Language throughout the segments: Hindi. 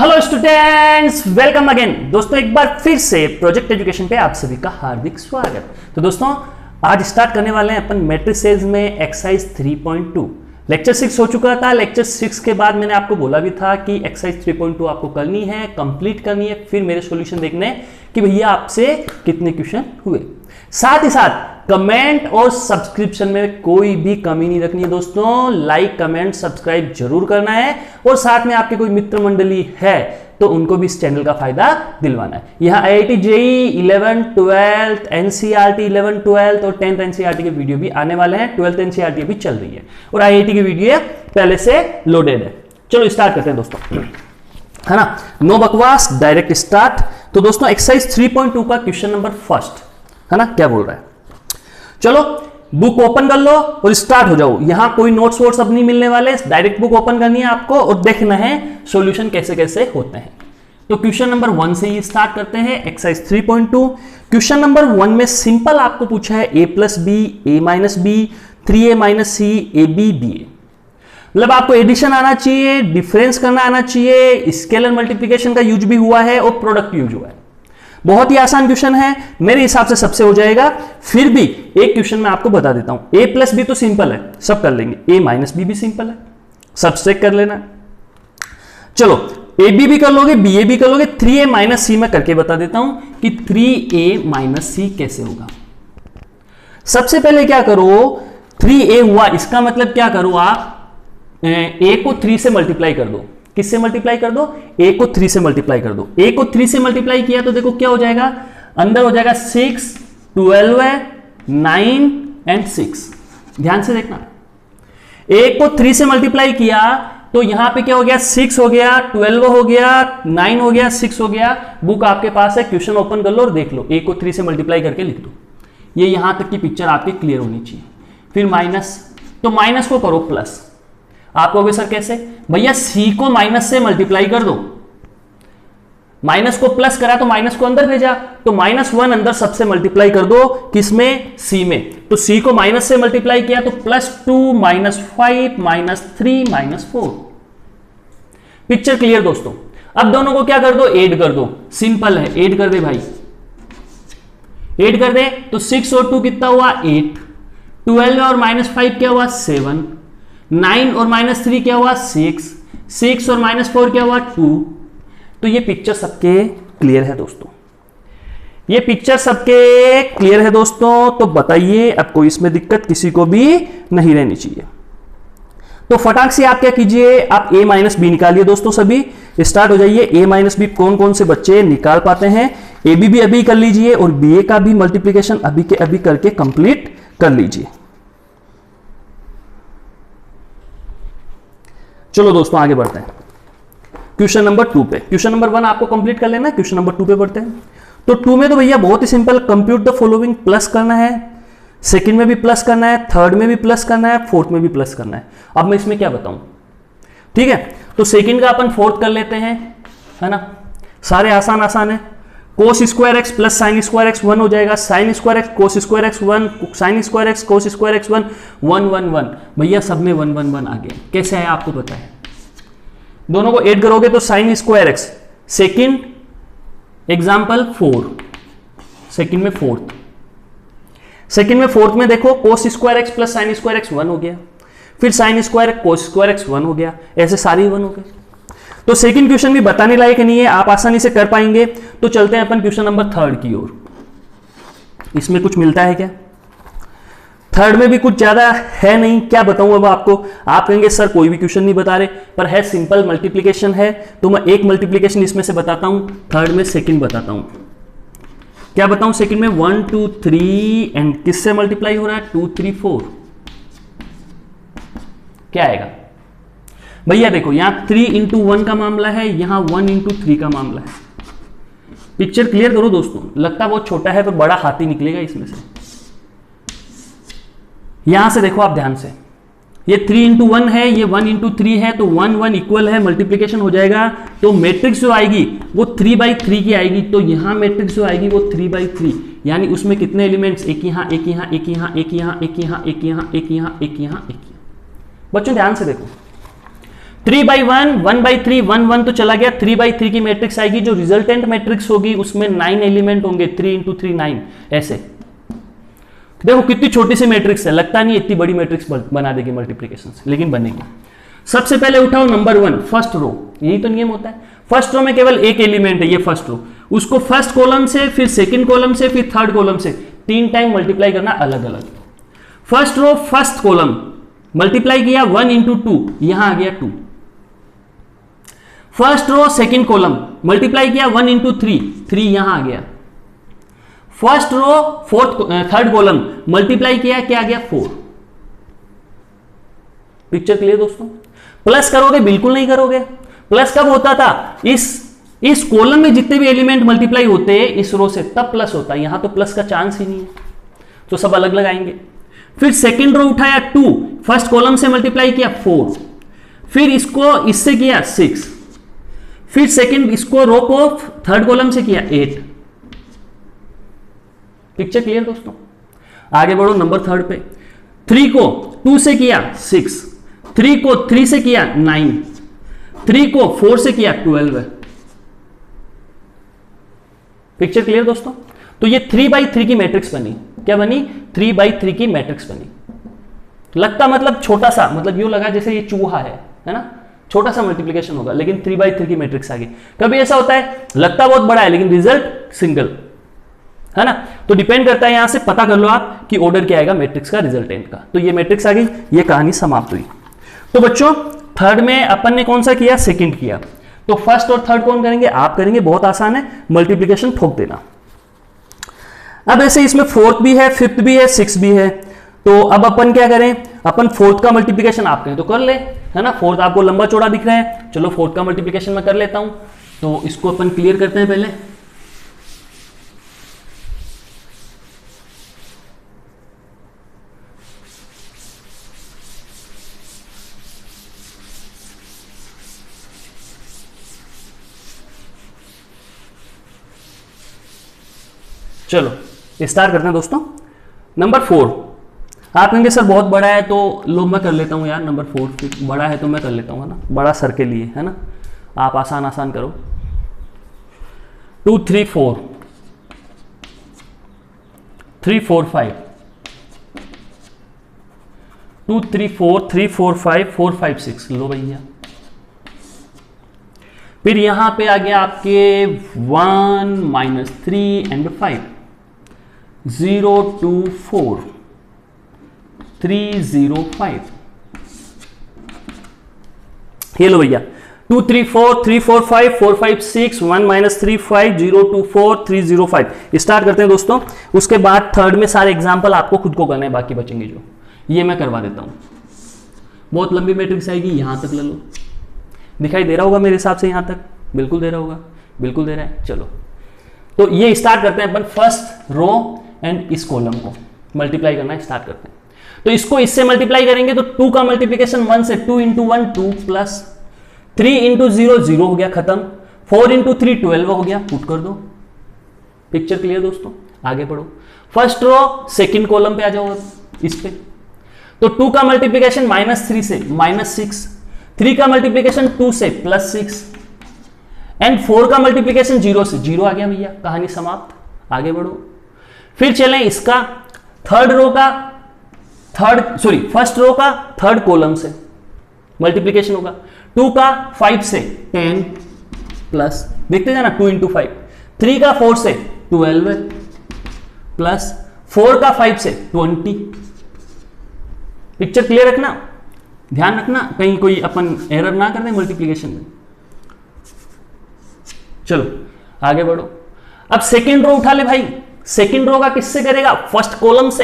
Hello students, welcome again. दोस्तों एक बार फिर से प्रोजेक्ट एजुकेशन पे आप सभी का हार्दिक स्वागत। तो दोस्तों आज स्टार्ट करने वाले हैं अपन मैट्रिसेस में एक्सरसाइज 3.2। लेक्चर 6 हो चुका था। लेक्चर 6 के बाद मैंने आपको बोला भी था कि एक्सरसाइज 3.2 आपको करनी है, कंप्लीट करनी है, फिर मेरे सॉल्यूशन देखने कि भैया आपसे कितने क्वेश्चन हुए। साथ ही साथ कमेंट और सब्सक्रिप्शन में कोई भी कमी नहीं रखनी है दोस्तों। लाइक कमेंट सब्सक्राइब जरूर करना है और साथ में आपके कोई मित्र मंडली है तो उनको भी इस चैनल का फायदा दिलवाना है। यहाँ IIT JEE 11, 12, NCERT 11, 12 और 10th NCERT के वीडियो भी आने वाले हैं। 12th NCERT भी चल रही है और IIT की वीडियो पहले से लोडेड है। चलो स्टार्ट करते हैं दोस्तों, है ना। नो बकवास, डायरेक्ट स्टार्ट। तो दोस्तों एक्सरसाइज 3.2 का क्वेश्चन नंबर फर्स्ट, है ना, क्या बोल रहा है। चलो बुक ओपन कर लो और स्टार्ट हो जाओ। यहां कोई नोट्स वोट्स अब नहीं मिलने वाले, डायरेक्ट बुक ओपन करनी है आपको और देखना है सॉल्यूशन कैसे कैसे होते हैं। तो क्वेश्चन नंबर 1 से ही स्टार्ट करते हैं, एक्सरसाइज 3.2। क्वेश्चन नंबर 1 में सिंपल आपको पूछा है a + b, a - b, 3a - c, ab, ba। मतलब आपको एडिशन आना चाहिए, डिफरेंस करना आना चाहिए, स्केलर मल्टीप्लिकेशन का यूज भी हुआ है और प्रोडक्ट यूज हुआ है। बहुत ही आसान क्वेश्चन है, मेरे हिसाब से सबसे हो जाएगा। फिर भी एक क्वेश्चन मैं आपको बता देता हूं। a + b तो सिंपल है, सब कर लेंगे। a - b भी सिंपल है, सब्सट्रैक्ट कर लेना। चलो ab भी कर लोगे, ba भी कर लोगे। 3a - c मैं करके बता देता हूं कि 3a - c कैसे होगा। सबसे पहले क्या करो, 3a हुआ, इसका मतलब क्या करो आप a को 3 से मल्टीप्लाई कर दो। किससे मल्टीप्लाई कर दो? a को 3 से मल्टीप्लाई कर दो। a को 3 से मल्टीप्लाई किया तो देखो क्या हो जाएगा, अंदर हो जाएगा 6, 12 है, 9 एंड 6। ध्यान से देखना, a को 3 से मल्टीप्लाई किया तो यहां पे क्या हो गया, 6 हो गया, 12 हो गया, 9 हो गया, 6 हो गया। बुक आपके पास है, क्वेश्चन ओपन कर लो और देख लो। a को 3 से मल्टीप्लाई करके लिख दो। ये यहां तक की पिक्चर आपकी क्लियर होनी चाहिए। फिर माइनस, तो माइनस को करो प्लस। आप कहोगे सर कैसे? भैया c को माइनस से मल्टीप्लाई कर दो। माइनस को प्लस करा तो माइनस को अंदर भेजा, तो -1 अंदर सबसे मल्टीप्लाई कर दो। किसमें? c में। तो c को माइनस से मल्टीप्लाई किया तो +2 -5 -3 -4। पिक्चर क्लियर दोस्तों। अब दोनों को क्या कर दो, ऐड कर दो। सिंपल है, ऐड कर दे भाई, ऐड कर दे। तो 6 और 2 कितना हुआ, 8। 12 और -5 क्या हुआ, 7। 9 और -3 क्या हुआ, 6। 6 और -4 क्या हुआ, 2। तो ये पिक्चर सबके क्लियर है दोस्तों, ये पिक्चर सबके क्लियर है दोस्तों। तो बताइए, अब कोई इसमें दिक्कत किसी को भी नहीं रहनी चाहिए। तो फटाक से आप क्या कीजिए, आप a - b निकालिए दोस्तों। सभी स्टार्ट हो जाइए। a - b कौन कौन से बच्चे निकाल पाते हैं? ab भी अभी कर लीजिए और ba का भी मल्टीप्लीकेशन अभी के अभी करके कंप्लीट कर लीजिए। चलो दोस्तों आगे बढ़ते हैं क्वेश्चन नंबर 2 पे। क्वेश्चन नंबर 1 आपको कंप्लीट कर लेना है, क्वेश्चन नंबर 2 पे बढ़ते हैं। तो 2 में तो भैया बहुत ही simple, compute the following plus करना है, सेकंड में भी प्लस करना है, थर्ड में भी प्लस करना है, फोर्थ में भी प्लस करना है। अब मैं इसमें क्या बताऊं, ठीक है। तो सेकंड का अपन फोर्थ कर लेते हैं, है ना। सारे आसान आसान है। cos square x plus sine square x 1 हो जाएगा। Sine square x cos square x 1, sine square x cos square x 1, 1 1 1। भैया सब में 1 1 1 आ गया। कैसे है आपको पता है। दोनों को ऐड करोगे तो sine square x, second example 4, second में फोर्थ, सेकंड में फोर्थ में देखो cos square x plus sine square x 1 हो गया। फिर sine square cos square x 1 हो गया। ऐसे सारे 1 हो गए। तो सेकंड क्वेश्चन भी बताने लायक नहीं है, आप आसानी से कर पाएंगे। तो चलते हैं अपन क्वेश्चन नंबर 3 की ओर। इसमें कुछ मिलता है क्या? थर्ड में भी कुछ ज्यादा है नहीं, क्या बताऊं अब आपको। आप कहेंगे सर कोई भी क्वेश्चन नहीं बता रहे, पर है सिंपल मल्टीप्लीकेशन है। तो मैं एक मल्टीप्लीकेशन इसमें से बताता हूं, थर्ड में सेकंड बताता हूं। क्या बताऊं? सेकंड में 1 2 3 एंड किससे मल्टीप्लाई हो रहा है, 2 3 4। क्या आएगा भैया? देखो यहां 3 × 1 का मामला है, यहां 1 × 3 का मामला है। पिक्चर क्लियर करो दोस्तों। लगता बहुत छोटा है पर बड़ा हाथी निकलेगा इसमें से। यहां से देखो आप ध्यान से, ये 3 × 1 है, ये 1 × 3 है, तो 1 1 इक्वल है, मल्टीप्लीकेशन हो जाएगा। तो मैट्रिक्स जो आएगी वो 3/3 की आएगी। तो यहां मैट्रिक्स जो आएगी वो 3/3, यानी उसमें कितने एलिमेंट्स, एक यहां, एक यहां, एक यहां, एक यहां, एक यहां, एक यहां, एक यहां, एक यहां, एक यहां। बच्चों ध्यान से देखो, 3/1, 1/3, 1 1 तो चला गया, 3/3 की मैट्रिक्स आएगी, जो रिजल्टेंट मैट्रिक्स होगी उसमें 9 एलिमेंट होंगे, 3 × 3 9, ऐसे। देखो कितनी छोटी सी मैट्रिक्स है, लगता नहीं इतनी बड़ी मैट्रिक्स बना देगी मल्टीप्लिकेशन से, लेकिन बनेगी। सबसे पहले उठाओ नंबर 1 फर्स्ट रो, यही तो नियम होता है। फर्स्ट रो में केवल एक एलिमेंट है, ये फर्स्ट रो, उसको फर्स्ट कॉलम से, फिर सेकंड कॉलम से, फिर थर्ड कॉलम से 3 टाइम मल्टीप्लाई करना अलग अलग। First row first column multiply किया 1 × 2, यहां आ गया 2। First row second column multiply किया 1 × 3, 3 यहां आ गया। First row third column multiply किया, क्या आ गया 4। पिक्चर क्लियर दोस्तों? प्लस करोगे? बिल्कुल नहीं करोगे। प्लस कब होता था? इस कॉलम में जितने भी एलिमेंट मल्टीप्लाई होते हैं इस रो से, तब प्लस होता है, यहां तो प्लस का चांस ही नहीं है, तो सब अलग लगाएंगे। फिर सेकंड रो उठाया 2, फर्स्ट कॉलम से मल्टीप्लाई किया 4, फिर इसको इससे किया 6, फिर सेकंड इसको रो को थर्ड कॉलम से किया 8। पिक्चर क्लियर दोस्तों? आगे बढ़ो नंबर थर्ड पे। 3 को 2 से किया 6, 3 को 3 से किया 9, 3 को 4 से किया 12 है। पिक्चर क्लियर दोस्तों? तो ये 3/3 की मैट्रिक्स बनी। क्या बनी? 3/3 की मैट्रिक्स बनी। लगता मतलब छोटा सा, मतलब यूं लगा जैसे ये चूहा है ना, छोटा सा मल्टीप्लिकेशन होगा, लेकिन 3/3 की मैट्रिक्स आ गई। कभी ऐसा होता है लगता बहुत बड़ा है लेकिन रिजल्ट सिंगल, है ना। तो डिपेंड करता है, यहां से पता कर लो आप कि ऑर्डर क्या आएगा मैट्रिक्स का, रिजल्टेंट का। तो ये मैट्रिक्स आ गई, ये कहानी समाप्त हुई। तो बच्चों थर्ड में अपन ने कौन सा किया? सेकंड किया। तो फर्स्ट और थर्ड कौन करेंगे? आप करेंगे, बहुत आसान है, मल्टीप्लिकेशन ठोक देना। अब ऐसे इसमें फोर्थ भी है, फिफ्थ भी है, सिक्स भी है। तो अब अपन क्या करें? अपन फोर्थ का मल्टीप्लिकेशन आप करें तो कर ले, है ना। फोर्थ आपको लंबा चौड़ा दिख रहा है, चलो फोर्थ का मल्टीप्लिकेशन मैं कर लेता हूं। तो इसको अपन क्लियर करते हैं पहले। चलो स्टार्ट करते हैं दोस्तों। नंबर 4, आप कहेंगे सर बहुत बड़ा है, तो लो मैं कर लेता हूं यार। नंबर 4 बड़ा है तो मैं कर लेता हूं, है ना, बड़ा सर के लिए, है ना। आप आसान आसान करो। 2 3 4, 3 4 5, 2 3 4, 3 4 5, 4 5 6। लो भैया, फिर यहां पे आ गया आपके 1 -3 एंड 5, 0 2 4, 3 0 5। ये लो भैया, 2 3 4, 3 4 5, 4 5 6, 1 -3 5, 0 2 4, 3 0 5। स्टार्ट करते हैं दोस्तों। उसके बाद थर्ड में सारे एग्जाम्पल आपको खुद को करना है, बाकी बचेंगे जो, ये मैं करवा देता हूं। बहुत लंबी मैट्रिक्स आएगी, यहां तक ले लो। दिखाई दे रहा होगा मेरे हिसाब से, यहां तक बिल्कुल दे रहा होगा, बिल्कुल दे रहा है। चलो तो ये स्टार्ट करते हैं अपन फर्स्ट रो एंड इस कॉलम को मल्टीप्लाई करना स्टार्ट करते हैं। तो इसको इससे मल्टीप्लाई करेंगे तो 2 का मल्टीप्लिकेशन 1 से, 2 × 1 2 प्लस 3 × 0 0 हो गया खत्म, 4 × 3 12 हो गया, पुट कर दो। पिक्चर क्लियर दोस्तों? आगे बढ़ो। फर्स्ट रो सेकंड कॉलम पे आ जाओ इस पे। तो 2 का मल्टीप्लिकेशन -3 से -6, 3 का मल्टीप्लिकेशन 2 से +6 एंड 4 का मल्टीप्लिकेशन 0 से 0 आ गया भैया, कहानी समाप्त। आगे बढ़ो। फिर चलें इसका फर्स्ट रो का थर्ड कॉलम से मल्टीप्लिकेशन होगा। 2 का 5 से 10 प्लस, देखते जाना 2 × 5, 3 का 4 से 12 प्लस 4 का 5 से 20। पिक्चर क्लियर रखना, ध्यान रखना कहीं कोई अपन एरर ना कर दें मल्टीप्लिकेशन में। चलो आगे बढ़ो। अब सेकेंड रो उठा ले भाई। सेकेंड रो का किससे करेगा? फर्स्ट कॉलम से।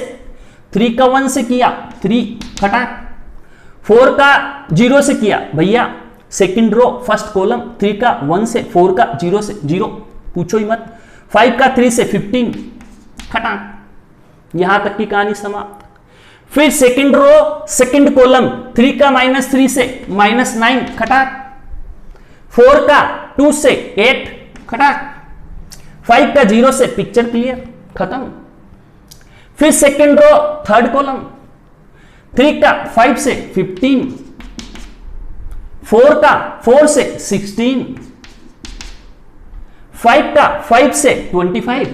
3 का 1 से किया, 3 हटा। 4 का 0 से किया भैया, सेकेंड रो फर्स्ट कॉलम, 3 का 1 से, 4 का 0 से 0, पूछो ही मत। 5 का 3 से 15 हटा। यहां तक की कहानी समाप्त। फिर सेकेंड रो सेकेंड कॉलम, 3 का -3 से -9 खटाक, 4 का 2 से 8 खटाक, 5 का 0 से, पिक्चर क्लियर, खत्म। फिर सेकेंड रो थर्ड कॉलम, 3 का 5 से 15, 4 से 16, 5 से 25।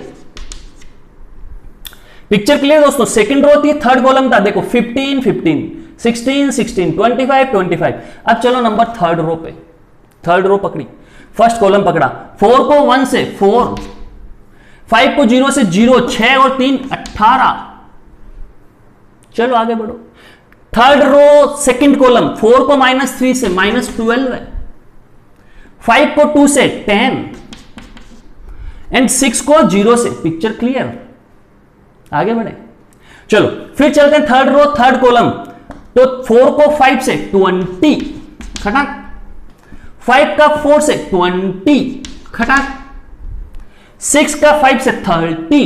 पिक्चर क्लियर दोस्तों। सेकंड रो थी, थर्ड कॉलम था, देखो 15 15, 16 16, 25 25। अब चलो नंबर थर्ड रो पे, थर्ड रो पकड़ी, फर्स्ट कॉलम पकड़ा, 4 को 1 से 4, 5 को 0 से 0, 6 और 3 18। चलो आगे बढ़ो। थर्ड रो सेकंड कॉलम, 4 को -3 से -12 है, 5 को 2 से 10 एंड 6 को 0 से। पिक्चर क्लियर, आगे बढ़े। चलो फिर चलते हैं थर्ड रो थर्ड कॉलम। तो 4 को 5 से 20 खटाक, 5 का 4 से 20 खटाक, 6 का 5 से 30।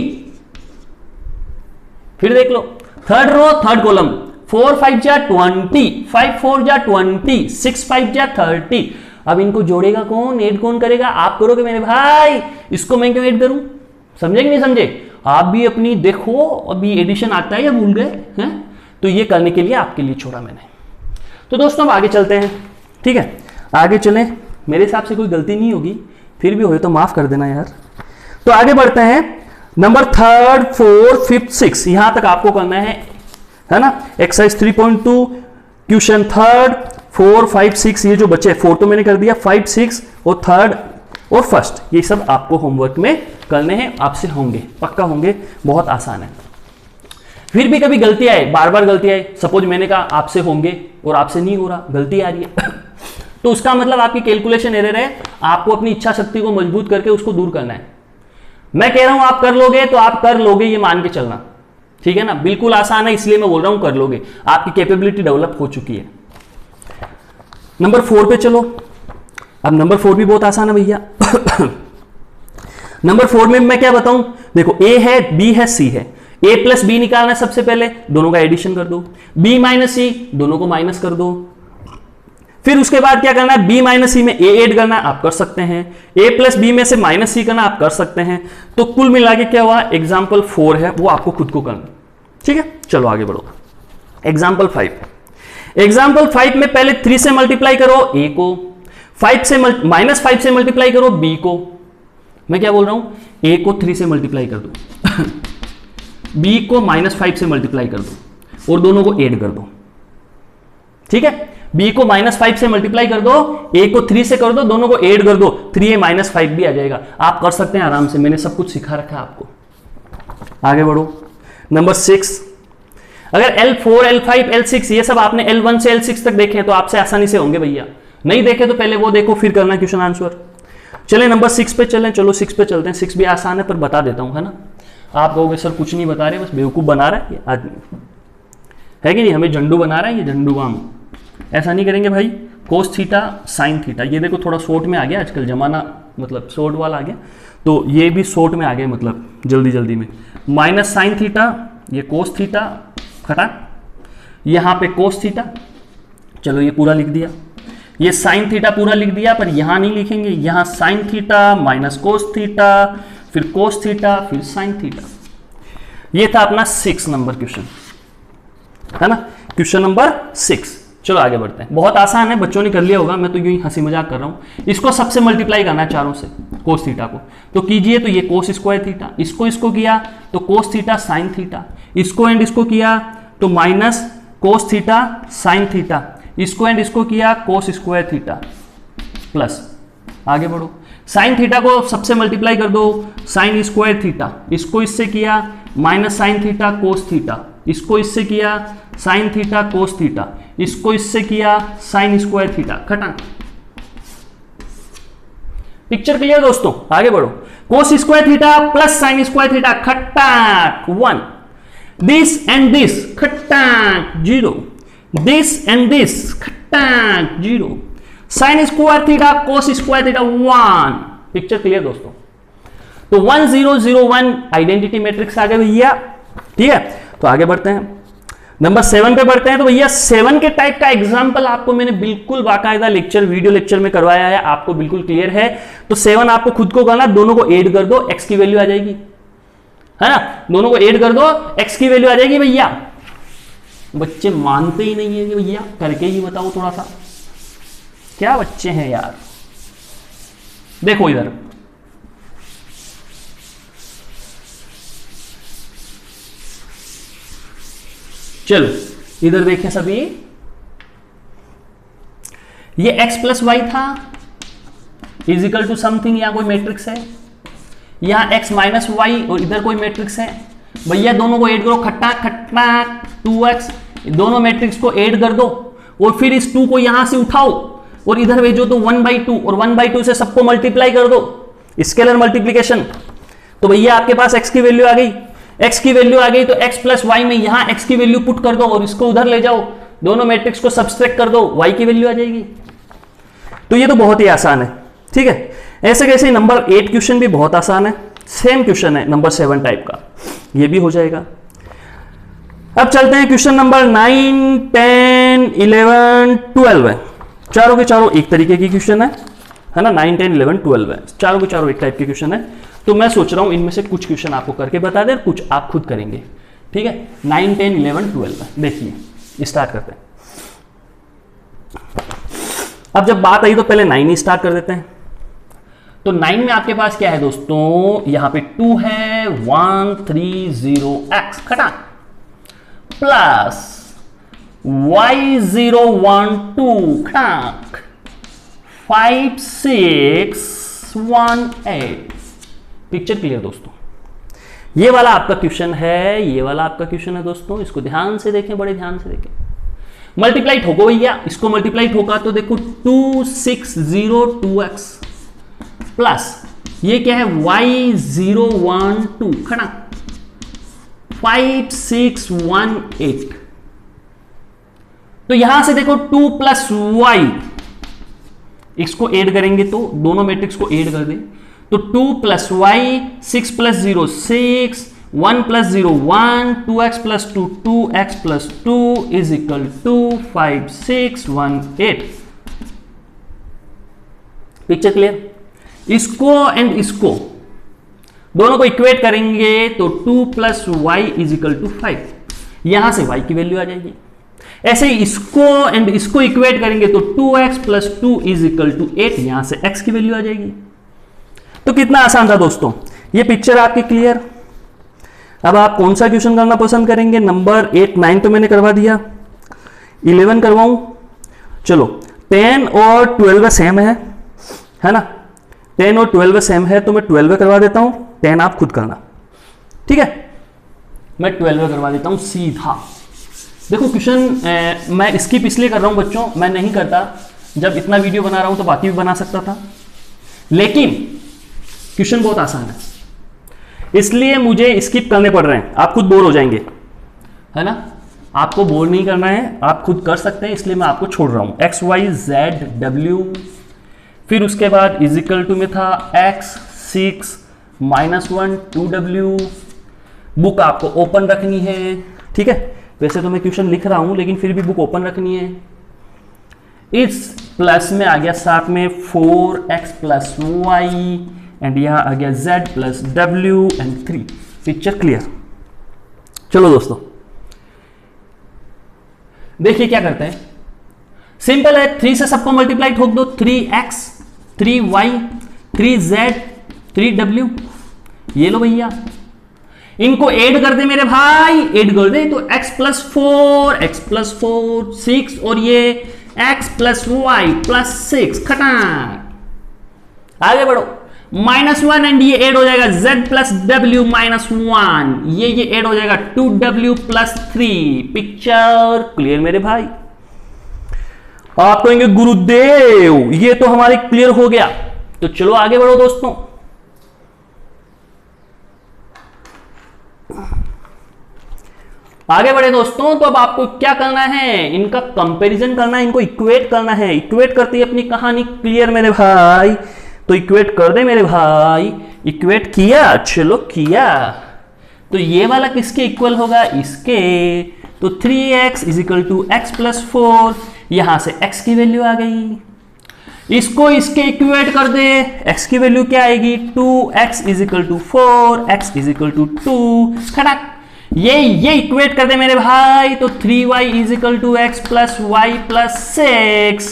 फिर देख लो थर्ड रो थर्ड कॉलम, 4 5 जा 20, 5 4 जा 20, 6 5 जा 30। अब इनको जोड़ेगा कौन, ऐड कौन करेगा? आप करोगे मेरे भाई, इसको मैं क्यों ऐड करूं? समझे कि नहीं समझे? आप भी अपनी देखो, अभी एडिशन आता है या भूल गए हैं? तो ये करने के लिए आपके लिए छोड़ा मैंने। तो दोस्तों अब आगे चलते हैं, ठीक है? आगे चलें, मेरे हिसाब से कोई गलती नहीं होगी, फिर भी हो तो माफ कर देना यार। तो आगे बढ़ते हैं, नंबर थर्ड 4 5 6 यहां तक आपको करना है ना? एक्सरसाइज 3.2 क्वेश्चन थर्ड 4 5 6 ये जो बचे, 4 तो मैंने कर दिया, 5 6 और थर्ड और फर्स्ट, ये सब आपको होमवर्क में करने हैं, आपसे होंगे, पक्का होंगे, बहुत आसान है। फिर भी कभी गलती आए, बार बार गलती आए, सपोज मैंने कहा आपसे होंगे और आपसे नहीं हो रहा, गलती आ रही है तो उसका मतलब आपकी कैलकुलेशन एरर है, आपको अपनी इच्छा शक्ति को मजबूत करके उसको दूर करना है। मैं कह रहा हूं आप कर लोगे तो आप कर लोगे, ये मान के चलना, ठीक है ना? बिल्कुल आसान है, इसलिए मैं बोल रहा हूं कर लोगे, आपकी कैपेबिलिटी डेवलप हो चुकी है। नंबर 4 पे चलो। अब नंबर 4 भी बहुत आसान है भैया नंबर 4 में मैं क्या बताऊं, देखो ए है, बी है, सी है, ए प्लस बी निकालना है सबसे पहले, दोनों का एडिशन कर दो, बी माइनस सी, दोनों को माइनस कर दो। फिर उसके बाद क्या करना है, बी माइनस सी में ए ऐड करना है, आप कर सकते हैं, ए प्लस बी में से माइनस सी करना, आप कर सकते हैं। तो कुल मिला के क्या हुआ, एग्जाम्पल 4 है, वो आपको खुद को करना, ठीक है? चलो आगे बढ़ो। एग्जाम्पल 5, एग्जाम्पल 5 में पहले 3 से मल्टीप्लाई करो ए को, 5 से -5 से मल्टीप्लाई करो बी को। मैं क्या बोल रहा हूं, ए को 3 से मल्टीप्लाई कर दो बी को -5 से मल्टीप्लाई कर दो और दोनों को ऐड कर दो, ठीक है? बी को -5 से मल्टीप्लाई कर दो, ए को 3 से कर दो, दोनों को ऐड कर दो, 3a -5 भी आ जाएगा। आप कर सकते हैं आराम से, मैंने सब कुछ सिखा रखा है आपको। आगे बढ़ो। नंबर 6, अगर L4 L5 L6 ये सब आपने L1 से L6 तक देखे तो आपसे आसानी से होंगे भैया, नहीं देखे तो पहले वो देखो फिर करना क्वेश्चन आंसर। चलें नंबर 6 पे चलें, चलो 6 पे चलते हैं। 6 भी आसान है पर बता देता हूं, है ना? आप कहोगे सर कुछ नहीं बता रहे, बस बेवकूफ बना रहा है ये आदमी, है कि नहीं? हमें झंडू बना रहा है ये, झंडू काम। ऐसा नहीं करेंगे भाई। कोस थीटा साइन थीटा, ये देखो थोड़ा शॉर्ट में आ गया आजकल जमाना, मतलब शॉर्ट वाला आ गया, तो ये भी शॉर्ट में आ गया, मतलब जल्दी जल्दी में। माइनस साइन थीटा, ये कोस थीटा खटा, यहाँ पे कोस थीटा, चलो ये पूरा लिख दिया। ये साइन थीटा पूरा लिख दिया, पर यहां नहीं लिखेंगे, यहां sine theta minus cos theta, फिर कोस थीटा, फिर साइन थीटा। ये था अपना 6 नंबर क्वेश्चन, है ना? Question number 6। चलो आगे बढ़ते हैं। बहुत आसान है, बच्चों ने कर लिया होगा, मैं तो यूं ही हंसी मजाक कर रहा हूं। इसको सबसे मल्टीप्लाई करना है चारों से, कोस थीटा को, तो कीजिए। तो ये कोस स्क्वायर थीटा, इसको किया तो कोस थीटा साइन थीटा, इसको एंड इसको किया तो minus cos theta sine theta, इसको एंड इसको किया कोस स्क्वायर थीटा प्लस। आगे बढ़ो। साइन थीटा को सबसे मल्टीप्लाई कर दो, साइन स्क्वायर थीटा, इसको इससे किया minus sine theta cos theta, इसको इससे किया साइन थीटा कोस थीटा, इसको इससे किया साइन स्क्वायर थीटा। खटा। पिक्चर क्लियर दोस्तों? आगे बढ़ो। Cos square theta plus sine square theta, खट्टा 1, दिस एंड दिस खट्टा 0, दिस एंड दिस खट्टा 0, sine square theta cos square theta 1। Picture clear दोस्तों? तो 1 0 0 1 आइडेंटिटी मैट्रिक्स आ गए भैया, ठीक है? तो आगे बढ़ते हैं, नंबर 7 पे बढ़ते हैं। तो भैया 7 के टाइप का एग्जांपल आपको मैंने बिल्कुल बाकायदा लेक्चर, वीडियो लेक्चर में करवाया है, आपको बिल्कुल क्लियर है। तो 7 आपको खुद को करना, दोनों को ऐड कर दो, x की वैल्यू आ जाएगी, है ना? दोनों को ऐड कर दो, x की वैल्यू आ जाएगी भैया। बच्चे मानते ही नहीं है कि भैया करके ही बताओ थोड़ा सा। क्या बच्चे हैं यार। देखो इधर, चलो इधर देखें सभी, ये x प्लस वाई था इजिकल टू समथिंग, या कोई मैट्रिक्स है, यहां x माइनस वाई और इधर कोई मैट्रिक्स है। भैया दोनों को ऐड करो, खट्टा खट्टा 2x, दोनों मैट्रिक्स को ऐड कर दो और फिर इस 2 को यहां से उठाओ और इधर भेजो तो 1/2 और 1/2 से सबको मल्टीप्लाई कर दो, स्केलर मल्टीप्लीकेशन। तो भैया आपके पास x की वैल्यू आ गई, x की वैल्यू आ गई तो x प्लस वाई में यहां x की वैल्यू पुट कर दो और इसको उधर ले जाओ, दोनों मैट्रिक्स को सब्सट्रैक्ट कर दो, y की वैल्यू आ जाएगी। तो ये तो बहुत ही आसान है, ठीक है। ऐसे कैसे नंबर 8 क्वेश्चन भी बहुत आसान है, सेम क्वेश्चन है नंबर 7 टाइप का, ये भी हो जाएगा। अब चलते हैं क्वेश्चन नंबर 9, 10, 11, 12 है, चारों के चारों एक तरीके की क्वेश्चन है ना, 9, 10, 11, 12 है, चारों के चारों एक टाइप के क्वेश्चन है। तो मैं सोच रहा हूं इनमें से कुछ क्वेश्चन आपको करके बता दें, कुछ आप खुद करेंगे, ठीक है। 9, 10, 11, 12 है, देखिए स्टार्ट करते हैं। अब जब बात आई तो पहले 9 ही स्टार्ट कर देते हैं। तो 9 में आपके पास क्या है दोस्तों, यहां पे 2 है, 1, 3, 0 x खटा प्लस y 0 1 2 खटाक 5 6 1 8। पिक्चर क्लियर दोस्तों, ये वाला आपका क्वेश्चन है, ये वाला आपका क्वेश्चन है दोस्तों, इसको ध्यान से देखें, बड़े ध्यान से देखें। मल्टीप्लाई ठोको भैया, इसको मल्टीप्लाई ठोका तो देखो 2 6 0 2x प्लस ये क्या है y 0 1 2 खड़ा 5 6 1 8। तो यहां से देखो 2 प्लस वाई, इसको ऐड करेंगे तो दोनों मैट्रिक्स को ऐड कर दे तो 2 plus Y, 6 plus 0 6, 1 plus 0 1, 2x plus 2 2x plus 2 is equal to 5 6 1 8। Picture clear. इसको एंड इसको दोनों को इक्वेट करेंगे तो 2 plus Y is equal to 5, यहां से y की वैल्यू आ जाएगी। ऐसे ही इसको एंड इसको इक्वेट करेंगे तो 2x plus 2 is equal to 8, यहां से x की वैल्यू आ जाएगी। तो कितना आसान था दोस्तों, ये पिक्चर आपकी क्लियर। अब आप कौन सा क्वेश्चन करना पसंद करेंगे, नंबर 8 9 तो मैंने करवा दिया, 11 करवाऊं, चलो 10 और 12 सेम है ना, 10 और 12 सेम है तो मैं 12 करवा देता हूं, 10 आप खुद करना, ठीक है। मैं 12 करवा देता हूं सीधा। देखो क्वेश्चन मैं स्किप इसलिए कर रहा हूं बच्चों, मैं नहीं करता, जब इतना वीडियो बना रहा हूं तो बाकी भी बना सकता था, लेकिन क्वेश्चन बहुत आसान है इसलिए मुझे स्किप करने पड़ रहे हैं, आप खुद बोर हो जाएंगे, है ना। आपको बोर नहीं करना है, आप खुद कर सकते हैं, इसलिए मैं आपको छोड़ रहा हूं। एक्स वाई जेड डब्ल्यू, फिर उसके बाद इजिकल टू में था x 6 -1 2w। बुक आपको ओपन रखनी है, ठीक है। वैसे तो मैं क्वेश्चन लिख रहा हूं लेकिन फिर भी बुक ओपन रखनी है। इस प्लस में आ गया साथ में 4x प्लस वाई एंड यहां आ गया z plus w and 3। Picture clear. चलो दोस्तों देखिए क्या करते हैं, सिंपल है, 3 से सबको मल्टीप्लाई ठोक दो, 3x 3y 3z 3w, ये लो भैया, इनको ऐड कर दे मेरे भाई, ऐड कर दे तो x प्लस 4 6 और ये x प्लस वाई प्लस 6 खटाक। आगे बढ़ो, -1 एंड ये ऐड हो जाएगा z प्लस w -1, ये ऐड हो जाएगा 2w प्लस 3। पिक्चर क्लियर मेरे भाई। आप कहेंगे गुरुदेव ये तो हमारे क्लियर हो गया, तो चलो आगे बढ़ो दोस्तों। आगे बढ़े दोस्तों, तो अब आपको क्या करना है, इनका कंपैरिजन करना है, इनको इक्वेट करना है। इक्वेट करते ही अपनी कहानी क्लियर मेरे भाई, तो इक्वेट कर दे मेरे भाई। इक्वेट किया, चलो किया, तो ये वाला किसके इक्वल होगा, इसके। तो 3x is equal to x plus 4, यहां से x की वैल्यू आ गई। इसको इसके इक्वेट कर दे, x की वैल्यू क्या आएगी, 2x is equal to 4, x is equal to 2 खड़क। ये इक्वेट कर दे मेरे भाई, तो 3y is equal to x plus Y plus 6।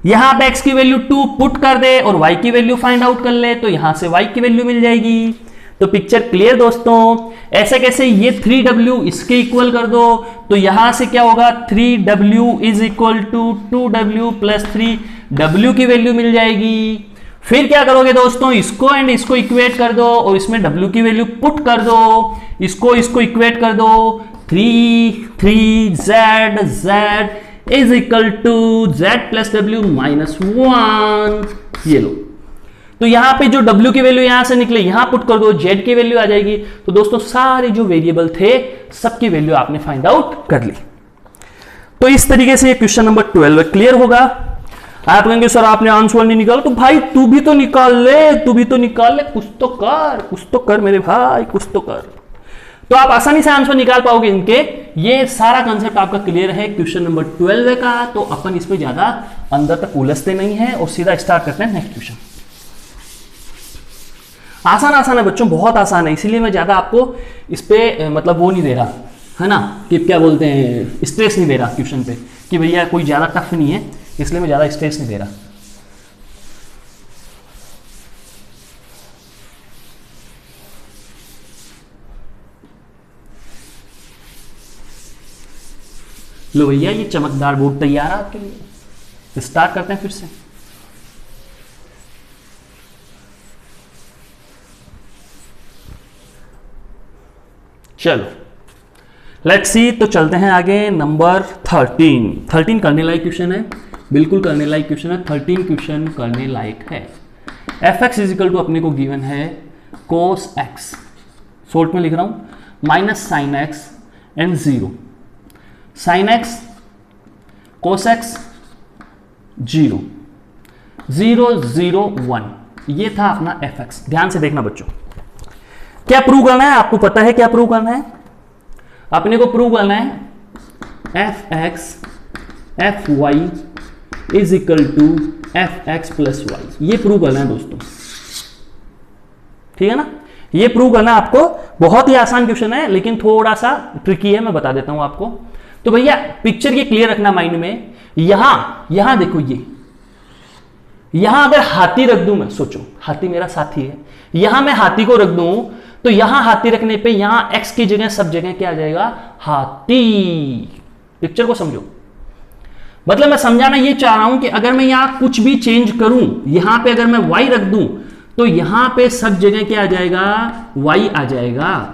यहां पे x की वैल्यू 2 पुट कर दे और y की वैल्यू फाइंड आउट कर ले, तो यहां से y की वैल्यू मिल जाएगी। तो पिक्चर क्लियर दोस्तों। ऐसे कैसे, ये 3w इसके इक्वल कर दो, तो यहां से क्या होगा, 3w is equal to 2w plus 3w की वैल्यू मिल जाएगी। फिर क्या करोगे दोस्तों, इसको एंड इसको इक्वेट कर दो और इसमें w की वैल्यू पुट कर दो, इसको इक्वेट कर दो, 3z is equal to z plus w minus 1। ये लो, तो यहां पे जो w की वैल्यू यहां से निकले यहां पुट कर दो, z की वैल्यू आ जाएगी। तो दोस्तों सारे जो वेरिएबल थे सबकी वैल्यू आपने फाइंड आउट कर ली। तो इस तरीके से ये क्वेश्चन नंबर 12 क्लियर होगा। आप कहेंगे सर आपने आंसर नहीं निकाला, तो भाई तू भी तो निकाल ले, कुछ तो कर मेरे भाई, कुछ तो कर। तो आप आसानी से आंसर निकाल पाओगे इनके। ये सारा कंसेप्ट आपका क्लियर है क्वेश्चन नंबर 12 का। तो अपन इसमें ज्यादा अंदर तक उलझते नहीं है और सीधा स्टार्ट करते हैं नेक्स्ट क्वेश्चन। आसान है बच्चों, बहुत आसान है, इसीलिए मैं ज्यादा आपको इस पे मतलब वो नहीं दे रहा है ना, कि क्या बोलते हैं, स्ट्रेस नहीं दे रहा क्वेश्चन पे कि भैया कोई ज्यादा टफ नहीं है, इसलिए मैं ज्यादा स्ट्रेस नहीं दे रहा। लो भैया ये चमकदार बोर्ड तैयार है आपके लिए। स्टार्ट करते हैं फिर से। चलो लेट्स सी, तो चलते हैं आगे। नंबर 13 करने लायक क्वेश्चन है, बिल्कुल करने लायक क्वेश्चन है। 13 क्वेश्चन करने लायक है। एफ एक्स इजिकल टू अपने को गिवन है कोस एक्स, शॉर्ट में लिख रहा हूं, minus sine x and 0। Sine x cos x 0 0 0 1, ये था अपना एफ एक्स। ध्यान से देखना बच्चों, क्या प्रूव करना है, आपको पता है क्या प्रूव करना है। अपने को प्रूव करना है F X F Y is equal to F X plus Y. ये प्रूव करना है दोस्तों, ठीक है ना। ये प्रूव करना आपको, बहुत ही आसान क्वेश्चन है लेकिन थोड़ा सा ट्रिकी है, मैं बता देता हूं आपको। तो भैया पिक्चर ये क्लियर रखना माइंड में। यहां देखो, ये यहां अगर हाथी रख दूं मैं, सोचो हाथी मेरा साथी है, यहां मैं हाथी को रख दूं, तो यहां हाथी रखने पे यहां एक्स की जगह सब जगह क्या आ जाएगा, हाथी। पिक्चर को समझो, मतलब मैं समझाना ये चाह रहा हूं कि अगर मैं यहां कुछ भी चेंज करूं, यहां पे अगर मैं y रख दूं, तो यहां पे सब जगह क्या आ जाएगा, y आ जाएगा।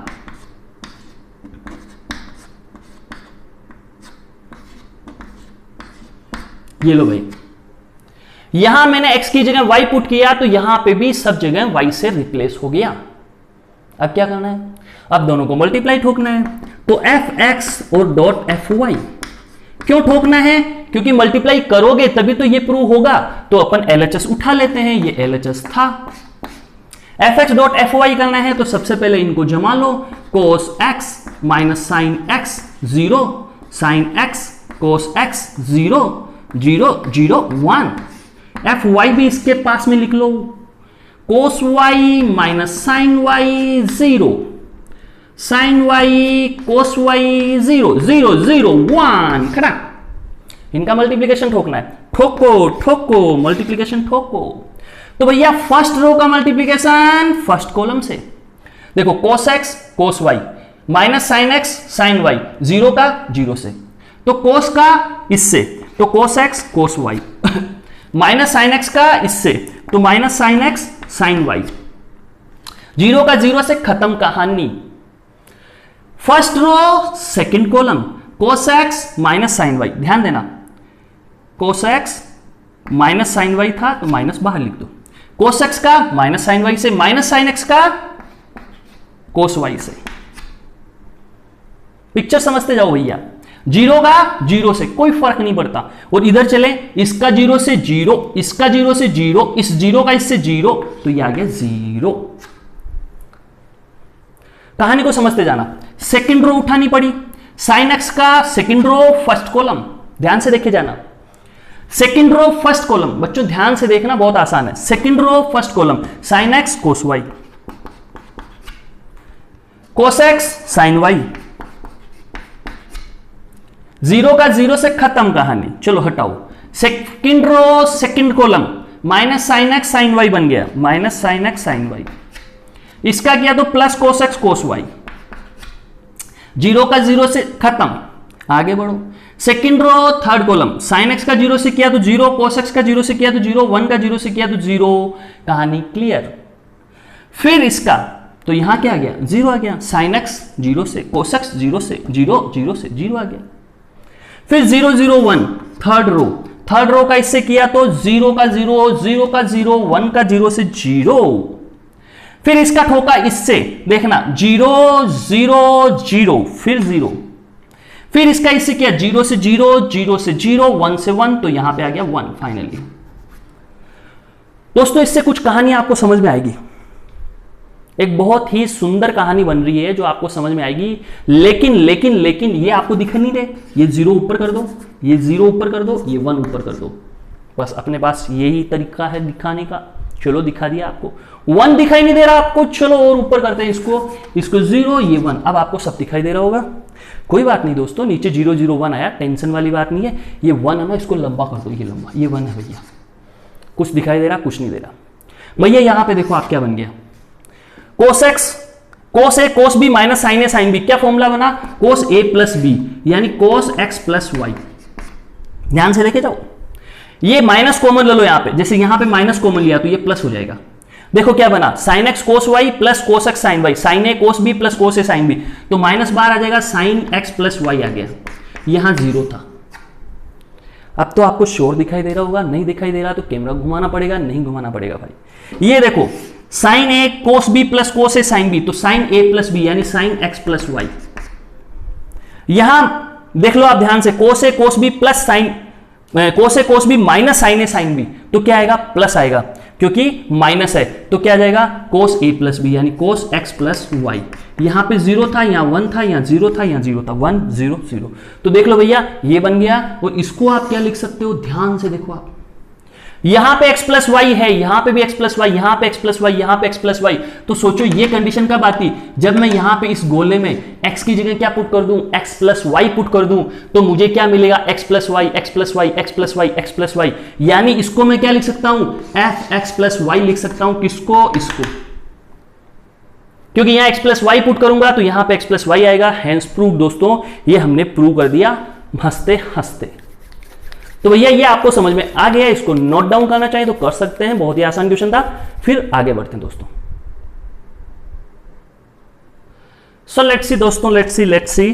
ये लो भाई, यहां मैंने x की जगह y पुट किया, तो यहां पे भी सब जगह y से रिप्लेस हो गया। अब क्या करना है, अब दोनों को मल्टीप्लाई ठोकना है। तो एफ एक्स और डॉट एफ वाई क्यों ठोकना है, क्योंकि मल्टीप्लाई करोगे तभी तो ये प्रूव होगा। तो अपन LHS उठा लेते हैं, ये LHS था। F X dot F Y करना है, तो सबसे पहले इनको जमा लो। Cos x minus sine x 0, sine x cos x 0 0 0 1। F Y भी इसके पास में लिख लो, cos y minus sine Y 0, sine y cos y 0 0 0 1। खड़ा, इनका मल्टीप्लिकेशन ठोकना है। ठोको मल्टीप्लिकेशन ठोको। तो भैया फर्स्ट रो का मल्टीप्लिकेशन फर्स्ट कॉलम से। देखो cos x cos y minus sine x sine Y, 0 का 0 से, तो कोस का इससे, तो cos x cos y minus sine x का इससे, तो minus sine x sine Y. 0 का 0 से खत्म कहानी। First row second column, cos x minus sine y. ध्यान देना, cos x minus sine y था तो माइनस बाहर लिख दो। कोस एक्स का माइनस साइन वाई से, माइनस साइन एक्स का कोस वाई से। पिक्चर समझते जाओ भैया। 0 का 0 से कोई फर्क नहीं पड़ता, और इधर चले, इसका 0 से 0, इसका 0 से 0, इस 0 का इससे 0, तो ये आ गया 0। कहानी को समझते जाना। सेकंड रो उठानी पड़ी, साइन एक्स का सेकंड रो फर्स्ट कॉलम, ध्यान से देखे जाना। सेकंड रो फर्स्ट कॉलम, बच्चों ध्यान से देखना, बहुत आसान है। Second row first column, sine x cos Y, cos X sine Y. 0 का 0 से खत्म कहानी, चलो हटाओ। Second row second column minus sine x sine Y बन गया, minus sine x sine Y. इसका किया तो plus cos x cos Y. Zero का जीरो से खत्म, आगे बढ़ो। Second row third column sine x का जीरो से किया तो जीरो, कोस एक्स का जीरो से किया तो जीरो, वन का जीरो से किया तो जीरो, कहानी क्लियर। फिर इसका तो यहां क्या आ गया, जीरो आ गया। साइन एक्स जीरो से, कोस एक्स जीरो से, जीरो जीरो से जीरो आ गया। फिर 0 0 1 थर्ड रो का इससे किया तो जीरो का जीरो, जीरो का जीरो, वन का जीरो से जीरो। फिर इसका ठोका इससे, देखना 0 0 0 फिर जीरो। फिर इसका इससे किया 0 से 0, 0 से 0, 1 से 1, तो यहां पे आ गया 1 फाइनली। दोस्तों इससे कुछ कहानी आपको समझ में आएगी, एक बहुत ही सुंदर कहानी बन रही है जो आपको समझ में आएगी। लेकिन लेकिन लेकिन ये आपको दिख नहीं रहे, ये 0 ऊपर कर दो, ये 0 ऊपर कर दो, ये 1 ऊपर कर दो, बस अपने पास यही तरीका है दिखाने का। चलो दिखा दिया आपको, 1 दिखाई नहीं दे रहा आपको, चलो और ऊपर करते हैं इसको 0, ये 1, अब आपको सब दिखाई दे रहा होगा। कोई बात नहीं दोस्तों, नीचे 0 0 1 आया, टेंशन वाली बात नहीं है। ये 1 है ना, इसको लंबा कर दो, ये लंबा, ये 1 है भैया। कुछ दिखाई दे रहा, कुछ नहीं दे रहा भैया। यहां पे देखो आप क्या बन गया, cos x cos A cos B minus sign A sine B. क्या फॉर्मूला बना, कोस ए प्लस बी यानी कोस एक्स प्लस वाई। ध्यान से लेके जाओ, ये माइनस कॉमन ले लो यहां पे, जैसे यहां पे माइनस कॉमन लिया तो ये प्लस हो जाएगा। देखो क्या बना, sine x cos Y plus cos X sine Y, sine A cos B plus cos A sine B, तो माइनस बाहर आ जाएगा, साइन एक्स प्लस वाई आ गया। यहां 0 था। अब तो आपको श्योर दिखाई दे रहा होगा, नहीं दिखाई दे रहा तो कैमरा घुमाना पड़ेगा, नहीं घुमाना पड़ेगा भाई। ये देखो sign A cos B plus cos A sine B, तो साइन ए प्लस बी यानी साइन एक्स प्लस वाई। यहां देख लो आप ध्यान से, कोस ए cos B plus sign, cos A cos B minus sign A sine B, तो क्या आएगा, प्लस आएगा, क्योंकि माइनस है तो क्या जाएगा, कोस ए प्लस बी यानी कोस एक्स प्लस वाई। यहां पे 0 था, यहां 1 था, यहां 0 था, यहां 0 था, 1 0 0। तो देख लो भैया ये बन गया। और इसको आप क्या लिख सकते हो, ध्यान से देखो आप, यहां पे x प्लस वाई है, यहां पे भी x प्लस वाई, यहां पे x प्लस वाई, यहां पे x प्लस वाई। तो सोचो ये कंडीशन कब आती, जब मैं यहां पे इस गोले में x की जगह क्या पुट कर दूं, x प्लस वाई पुट कर दूं, तो मुझे क्या मिलेगा, x plus Y, x plus Y, x plus Y, x plus Y. यानी इसको मैं क्या लिख सकता हूं, f x प्लस वाई लिख सकता हूं। किसको, इसको, क्योंकि यहां x प्लस वाई पुट करूंगा तो यहां पे x प्लस वाई आएगा। हैंस प्रूव दोस्तों, ये हमने प्रूव कर दिया हंसते हंसते। तो भैया ये आपको समझ में आ गया, इसको नोट डाउन करना चाहिए तो कर सकते हैं, बहुत ही आसान क्वेश्चन था। फिर आगे बढ़ते हैं दोस्तों। सो लेट्स सी दोस्तों, लेट्स सी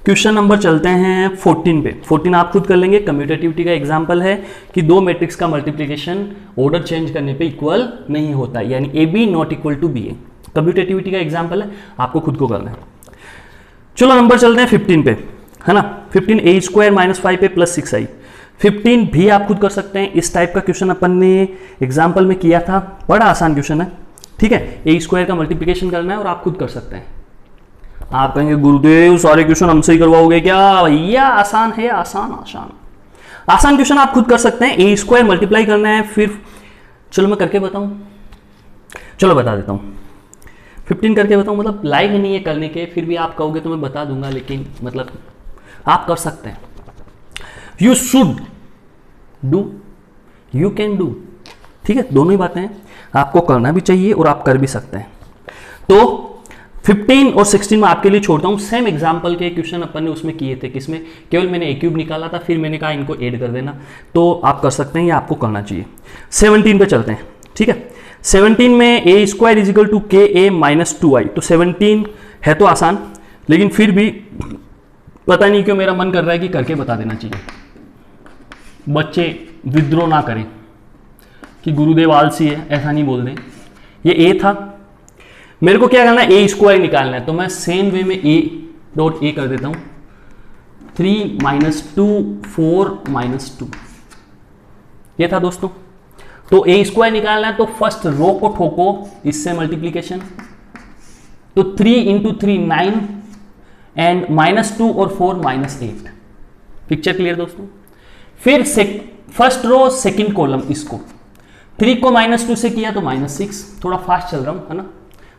क्वेश्चन नंबर चलते हैं 14 पे। 14 आप खुद कर लेंगे, कम्यूटेटिविटी का एग्जांपल है कि दो मैट्रिक्स का मल्टीप्लिकेशन ऑर्डर चेंज करने पे इक्वल नहीं होता, यानी A B not equal to B A. Commutativity का एग्जांपल है, आपको खुद को करना है। चलो नंबर चलते हैं 15 पे, है ना। 15 ए स्क्वायर माइनस 5 ए प्लस 6i। 15 भी आप खुद कर सकते हैं। इस टाइप का क्वेश्चन अपन ने एग्जाम्पल में किया था, बड़ा आसान क्वेश्चन है, ठीक है। ए स्क्वायर का मल्टीप्लिकेशन करना है और आप खुद कर सकते हैं। आप कहेंगे गुरुदेव सारे क्वेश्चन हमसे ही करवाओगे क्या, भैया आसान है, आसान क्वेश्चन आप खुद कर सकते हैं। ए स्क्वायर मल्टीप्लाई करना है, फिर चलो मैं करके बताऊं, चलो बता देता हूं। 15 करके बताऊं, मतलब लाइक नहीं है करने के, फिर भी आप कहोगे तो मैं बता दूंगा, लेकिन मतलब आप कर सकते हैं। You should do, you can do, ठीक है, दोनों ही बातें हैं, आपको करना भी चाहिए और आप कर भी सकते हैं। तो 15 और 16 में आपके लिए छोड़ता हूं। सेम एग्जांपल के क्वेश्चन अपन ने उसमें किए थे, किसमें, केवल मैंने ए क्यूब निकाला था, फिर मैंने कहा इनको ऐड कर देना, तो आप कर सकते हैं, या आपको करना चाहिए। 17 पे चलते हैं, ठीक है। 17 में ए स्क्वायर इज इक्वल टू के ए माइनस 2i। तो 17 है तो आसान, लेकिन फिर भी पता नहीं क्यों मेरा मन कर रहा है कि करके बता देना चाहिए। बच्चे विद्रोह ना करें कि गुरुदेव आलसी है, ऐसा नहीं बोल दें। ये ए था, मेरे को क्या करना है, ए स्क्वायर निकालना है, तो मैं सेम वे में ए डॉट ए कर देता हूं। 3 माइनस 2 4 माइनस 2, ये था दोस्तों। तो ए स्क्वायर निकालना है तो फर्स्ट रो को ठोको, इससे मल्टीप्लीकेशन, तो 3 इंटू 3 9 एंड माइनस 2 और 4 माइनस 8। पिक्चर क्लियर दोस्तों। फिर फर्स्ट रो सेकंड कॉलम, इसको 3 को माइनस 2 से किया तो माइनस 6। थोड़ा फास्ट चल रहा हूं, है ना,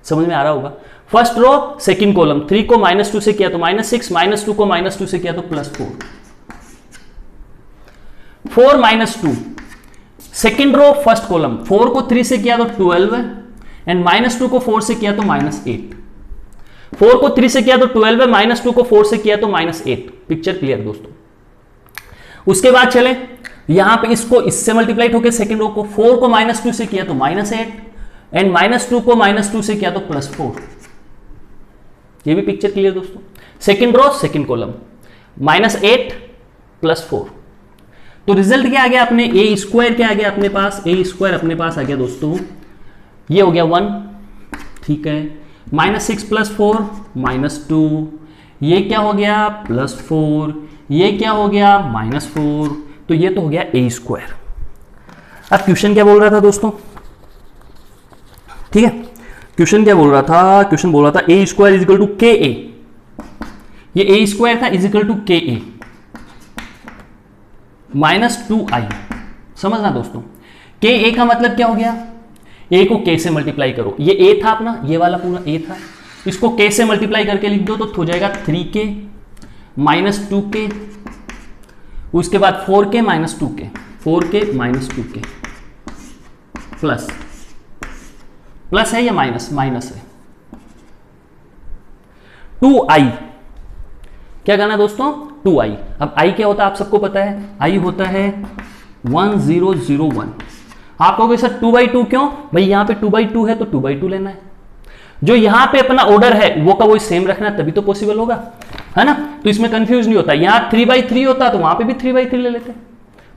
समझ में आ रहा होगा। फर्स्ट रो सेकंड कॉलम, 3 को माइनस 2 से किया तो माइनस 6, माइनस 2 को माइनस 2 से किया तो plus 4। 4 minus 2, second row first column, 4 को 3 से किया तो 12 है, एंड माइनस 2 को 4 से किया तो -8। 4 को 3 से किया तो 12 है, माइनस 2 को 4 से किया तो -8। पिक्चर क्लियर दोस्तों। उसके बाद चले यहां पे इसको इससे मल्टीप्लाइड होकर सेकेंड रो को 4 को -2 से किया तो -8, एंड -2 को -2 से किया तो +4। ये भी पिक्चर क्लियर दोस्तों। Second row second column, -8 +4। तो रिजल्ट क्या आ गया अपने, ए स्क्वायर क्या आ गया अपने पास, ए स्क्वायर अपने पास आ गया दोस्तों, ये हो गया 1, ठीक है, -6 + 4 -2, ये क्या हो गया +4, ये क्या हो गया -4, तो ये तो हो गया ए स्क्वायर। अब क्वेश्चन क्या बोल रहा था दोस्तों, ठीक है, क्वेश्चन क्या बोल रहा था, क्वेश्चन बोल रहा था ए स्क्वायर इजिकल टू के ए, ये ए स्क्वायर था इजिकल टू के ए -2i। समझना दोस्तों, के ए का मतलब क्या हो गया, ए को के से मल्टीप्लाई करो, ये ए था अपना, ये वाला पूरा ए था, इसको के से मल्टीप्लाई करके लिख दो तो हो जाएगा 3k -2k, उसके बाद 4k -2k, 4k -2k, plus है या माइनस है, 2i। क्या करना दोस्तों, 2i। अब i क्या होता है आप सबको पता है, i होता है 1001। आप कहोगे सर 2/2 क्यों, भाई यहां पे 2/2 है तो 2/2 लेना है, जो यहां पे अपना ऑर्डर है वो का वो सेम रखना तभी तो पॉसिबल होगा, है ना। तो इसमें कंफ्यूज नहीं होता, यहां 3/3 होता तो वहां पे भी 3/3 ले लेते,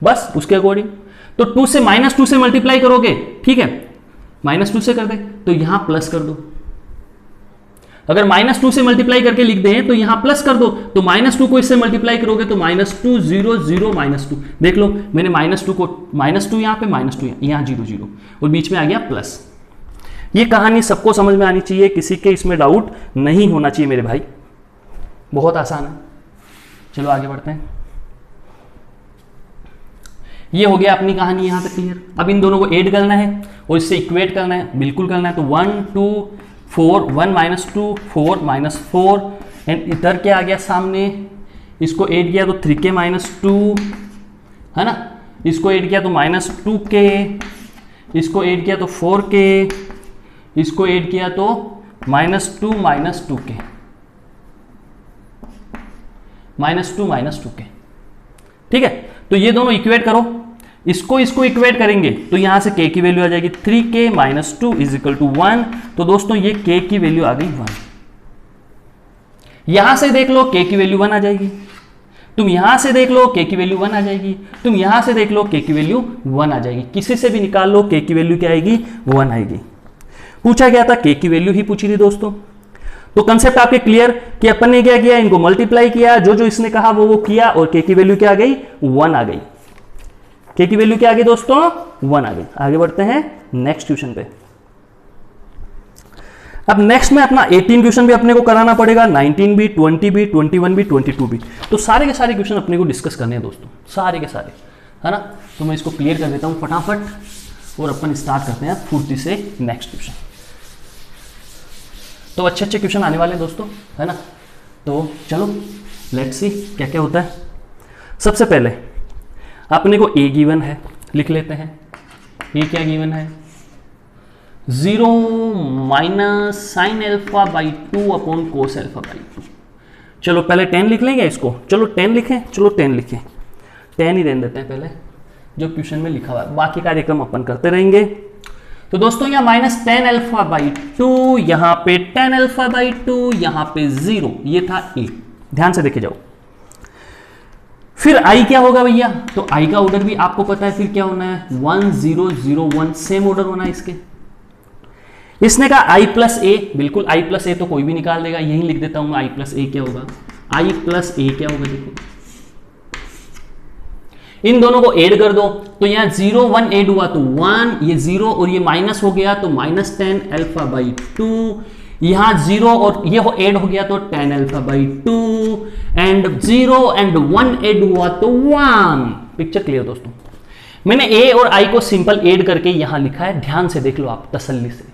बस उसके अकॉर्डिंग। तो 2 से -2 से मल्टीप्लाई करोगे, ठीक है, -2 से कर दे तो यहां प्लस कर दो, अगर -2 से मल्टीप्लाई करके लिख दें तो यहां प्लस कर दो, तो -2 को इससे मल्टीप्लाई करोगे तो -2 0 0 -2, देख लो मैंने -2 को -2 यहां पे -2 यहां 0 0 और बीच में आ गया प्लस। ये कहानी सबको समझ में आनी चाहिए, किसी के इसमें डाउट नहीं होना चाहिए मेरे भाई, बहुत आसान है। चलो आगे बढ़ते हैं। ये हो गया अपनी कहानी यहां तक क्लियर। अब इन दोनों को ऐड करना है और इससे इक्वेट करना है, बिल्कुल करना है। तो 1 2 4 1 -2 4 -4 एंड इधर क्या आ गया सामने, इसको ऐड किया तो 3k -2 है ना, इसको ऐड किया तो -2k, इसको ऐड किया तो 4k, इसको ऐड किया तो -2 -2k, -2 ठीक है। तो ये दोनों इक्वेट करो, इसको इक्वेट करेंगे तो यहां से k की वैल्यू आ जाएगी 3k -2 = 1। तो दोस्तों ये k की वैल्यू आ गई 1। यहां से देख लो k की वैल्यू 1 आ जाएगी, तुम यहां से देख लो k की वैल्यू 1 आ जाएगी, तुम यहां से देख लो k की वैल्यू 1 आ जाएगी, किसी से भी निकाल लो k की वैल्यू क्या आएगी 1 आएगी। पूछा गया था k की वैल्यू ही पूछी थी दोस्तों। तो कंसेप्ट आपके क्लियर कि अपन ने क्या किया, इनको मल्टीप्लाई किया, जो जो इसने कहा वो किया और k की वैल्यू क्या आ गई 1 आ गई। k की वैल्यू क्या आ गई दोस्तों 1 आ गई। आगे बढ़ते हैं नेक्स्ट क्वेश्चन पे। अब नेक्स्ट में अपना 18 क्वेश्चन भी अपने को कराना पड़ेगा, 19 भी, 20 भी, 21 भी, 22 भी। तो सारे के सारे क्वेश्चन अपने को डिस्कस करने हैं दोस्तों, सारे के सारे, है ना। तो मैं इसको क्लियर कर देता हूं फटाफट और अपन स्टार्ट करते हैं फुर्ती से नेक्स्ट क्वेश्चन। तो अच्छे अच्छे क्वेश्चन आने वाले हैं दोस्तों, है ना। तो चलो लेट्स सी क्या क्या होता है। सबसे पहले अपने को a गिवन है, लिख लेते हैं। a क्या गिवन है 0 - sin α/2 अपॉन cos α/2। चलो पहले 10 लिख लेंगे इसको, चलो 10 लिखें, चलो 10 लिखें, 10 ही रहने देते हैं पहले जो क्वेश्चन में लिखा हुआ है, बाकी कार्यक्रम अपन करते रहेंगे। तो दोस्तों यहाँ -10 α/2, यहाँ पे 10 α/2, यहाँ पे 0, ये था a। ध्यान से देखे जाओ। फिर i क्या होगा भैया, तो i का ऑर्डर भी आपको पता है, फिर क्या होना है 1 0 0 1, सेम ऑर्डर होना है इसके। इसने कहा i + a, बिल्कुल i + a तो कोई भी निकाल देगा, यही लिख देता हूं i + a क्या होगा, i + a क्या होगा देखो, इन दोनों को ऐड कर दो तो यहाँ 0 1 ऐड हुआ तो 1, ये 0 और ये माइनस हो गया तो -10 α/2, यहाँ 0 और ये ऐड हो गया तो 10 α/2 एंड 0 एंड 1 ऐड हुआ तो 1। पिक्चर क्लियर दोस्तों। मैंने a और i को सिंपल ऐड करके यहां लिखा है, ध्यान से देख लो आप तसल्ली से।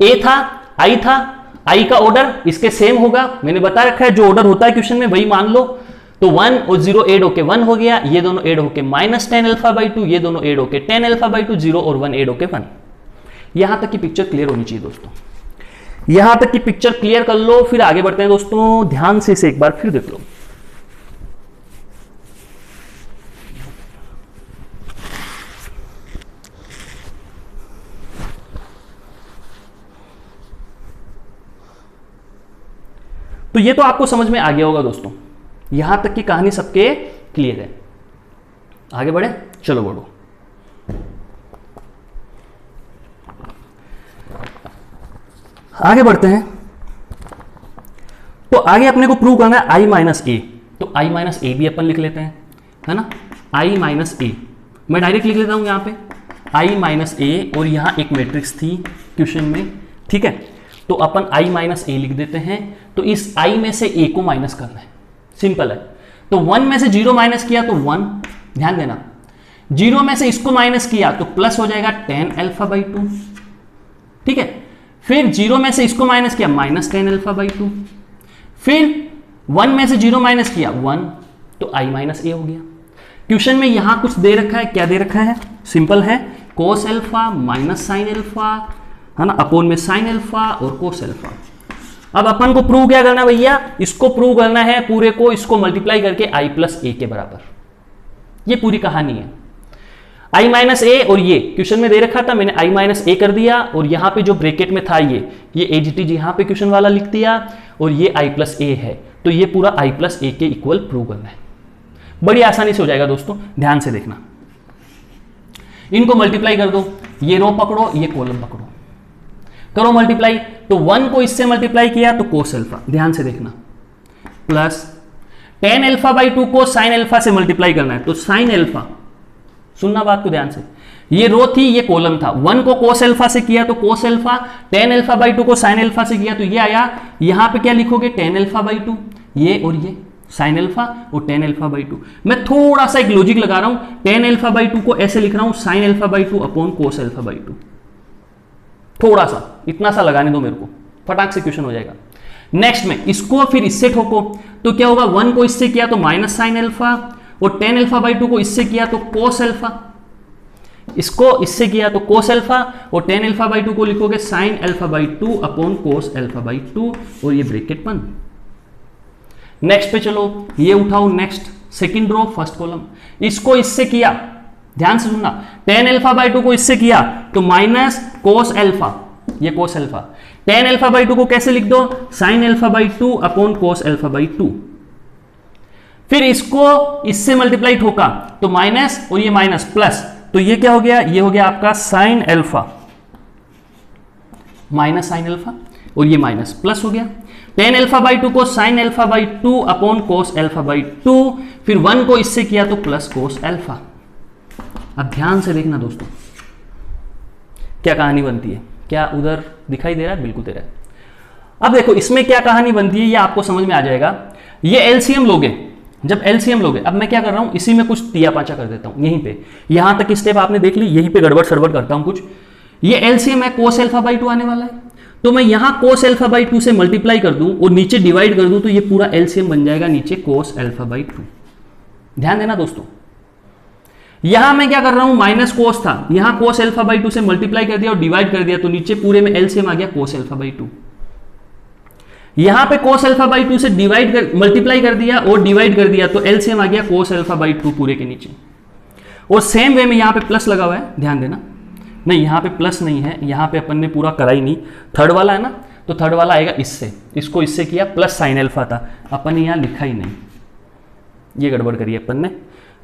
a था i था, i का ऑर्डर इसके सेम होगा, मैंने बता रखा है जो ऑर्डर होता है क्वेश्चन में वही मान लो। तो 1 और 0 एड होके 1 हो गया, ये दोनों एड होके -10 अल्फा बाई 2, ये दोनों एड होके 10 अल्फा बाई 2, 0 और 1 एड होके 1। यहां तक की पिक्चर क्लियर होनी चाहिए दोस्तों, यहां तक की पिक्चर क्लियर कर लो, फिर आगे बढ़ते हैं दोस्तों। ध्यान से इसे एक बार फिर देख लो। तो ये तो आपको समझ में आ गया होगा दोस्तों, यहां तक की कहानी सबके क्लियर है। आगे बढ़े, चलो बढ़ो। आगे बढ़ते हैं। तो आगे अपने को प्रूव करना है i माइनस ए, तो i माइनस ए भी अपन लिख लेते हैं, है ना। i माइनस ए मैं डायरेक्ट लिख लेता हूं यहां पे i माइनस ए, और यहां एक मैट्रिक्स थी क्वेश्चन में, ठीक है। तो अपन i माइनस ए लिख देते हैं। तो इस i में से a को माइनस करना है, सिंपल है। तो 1 में से 0 माइनस किया तो 1, ध्यान देना। 0 में से इसको माइनस किया तो प्लस हो जाएगा 10 अल्फा बाई 2, ठीक है। फिर 0 में से इसको माइनस किया -10 अल्फा बाई 2, फिर 1 में से 0 माइनस किया 1, तो i माइनस ए हो गया। क्वेश्चन में यहां कुछ दे रखा है, क्या दे रखा है, सिंपल है, cos alpha minus sine alpha, है ना, अपोन में साइन अल्फा और cos अल्फा। अब अपन को प्रूव क्या करना है भैया, इसको प्रूव करना है पूरे को, इसको मल्टीप्लाई करके i प्लस ए के बराबर। ये पूरी कहानी है। i माइनस ए, और ये क्वेश्चन में दे रखा था, मैंने i माइनस ए कर दिया, और यहां पे जो ब्रैकेट में था ये एजीटी यहां पे क्वेश्चन वाला लिख दिया, और ये i प्लस ए है। तो ये पूरा i प्लस ए के इक्वल प्रूव करना है। बड़ी आसानी से हो जाएगा दोस्तों, ध्यान से देखना। इनको मल्टीप्लाई कर दो, ये रो पकड़ो, ये कॉलम पकड़ो, करो मल्टीप्लाई। तो 1 को इससे मल्टीप्लाई किया तो cos अल्फा, ध्यान से देखना, प्लस 10 अल्फा बाई 2 को साइन अल्फा से मल्टीप्लाई करना है, तो साइन अल्फा, सुनना बात को ध्यान से, ये रो थी, ये कॉलम था। 1 को cos अल्फा से किया तो cos अल्फा, 10 अल्फा बाई 2 को साइन अल्फा से किया तो ये आया। यहां पे क्या लिखोगे, 10 अल्फा बाई 2, ये और ये साइन अल्फा और 10 अल्फा बाई 2। मैं थोड़ा सा एक लॉजिक लगा रहा हूं, 10 अल्फा बाई 2 को ऐसे लिख रहा हूं sine alpha by 2 upon cos alpha by 2। थोड़ा सा, इतना सा लगाने दो मेरे को, फटाक से क्वेश्चन हो जाएगा। नेक्स्ट में इसको फिर इससे ठोको, तो क्या होगा, 1 को इससे किया तो माइनस साइन अल्फा, और 10 अल्फा बाई 2 को इससे किया तो cos अल्फा, इसको इससे किया तो cos अल्फा, और 10 अल्फा बाई 2 को लिखोगे sine alpha by 2 upon cos alpha by 2, और ये ब्रैकेट बंद। नेक्स्ट पे चलो, ये उठाओ, next second row first column, इसको इससे किया, ध्यान से सुनना, 10 अल्फा बाई 2 को इससे किया तो माइनस cos अल्फा, ये cos अल्फा। 10 अल्फा बाई 2 को कैसे लिख दो, sine alpha by 2 upon cos alpha by 2। फिर इसको इससे मल्टीप्लाई ठोका तो माइनस, और ये माइनस प्लस, तो ये क्या हो गया, ये हो गया आपका sine alpha minus sine alpha, और ये माइनस प्लस हो गया। 10 अल्फा बाई 2 को sine alpha by 2 upon cos alpha by 2, फिर 1 को इससे किया तो प्लस cos अल्फा। अब ध्यान से देखना दोस्तों, क्या कहानी बनती है, क्या उधर दिखाई दे रहा है, बिल्कुल दे रहा है। अब देखो इसमें क्या कहानी बनती है, ये आपको समझ में आ जाएगा। ये एलसीएम लोगे, जब एलसीएम लोगे, अब मैं क्या कर रहा हूं, इसी में कुछ तिया पाचा कर देता हूं यहीं पे, यहां तक स्टेप आपने देख ली, यहीं पे गड़बड़ सड़बड़ करता हूं कुछ। ये एलसीएम है, cos अल्फा बाई 2 आने वाला है, तो मैं यहां cos अल्फा बाई 2 से मल्टीप्लाई कर दूं और नीचे डिवाइड कर दूं, तो ये पूरा एलसीएम बन जाएगा नीचे cos अल्फा बाई 2। ध्यान देना दोस्तों, यहां मैं क्या कर रहा हूं, माइनस cos था, यहां cos अल्फा बाई 2 से मल्टीप्लाई कर दिया और डिवाइड कर दिया, तो नीचे पूरे में एलसीएम आ गया cos अल्फा बाई 2। यहां पे cos अल्फा बाई 2 से मल्टीप्लाई कर दिया और डिवाइड कर दिया, तो एलसीएम आ गया cos अल्फा बाई 2 पूरे के नीचे। और सेम वे में यहां पे प्लस लगा हुआ है, ध्यान देना, नहीं यहां पे प्लस नहीं है, यहां पे अपन ने पूरा करा ही नहीं, थर्ड वाला है ना, तो थर्ड वाला आएगा इससे, इसको इससे किया, प्लस साइन अल्फा था, अपन ने यहां लिखा ही नहीं, ये गड़बड़ करी अपन ने।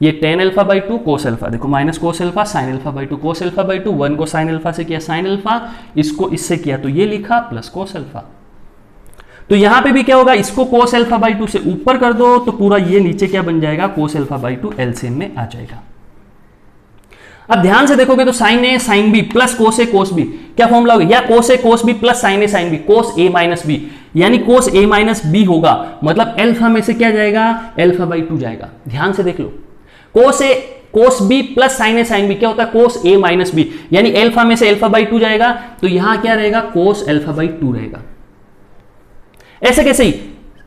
ये 10 अल्फा बाई 2 cos अल्फा, देखो minus cos alpha sine alpha by 2 cos alpha by 2, 1 को साइन अल्फा से किया साइन अल्फा, इसको इससे किया तो ये लिखा प्लस cos अल्फा। तो यहां पे भी क्या होगा, इसको cos अल्फा बाई 2 से ऊपर कर दो तो पूरा ये नीचे क्या बन जाएगा, cos अल्फा बाई 2 एलसीएम में आ जाएगा। अब ध्यान से देखोगे तो sign A sine B plus cos A cos B, क्या फॉर्मूला होगा, या cos A cos B plus sign A sine B, cos A minus B, यानी cos ए माइनस बी होगा, मतलब अल्फा में से क्या जाएगा, अल्फा बाई 2 जाएगा। ध्यान से देख लो, cos A cos B plus sign A sine B क्या होता है, cos ए माइनस बी, यानी अल्फा में से अल्फा बाई 2 जाएगा, तो यहां क्या रहेगा, cos अल्फा बाई 2 रहेगा। ऐसे कैसे ही,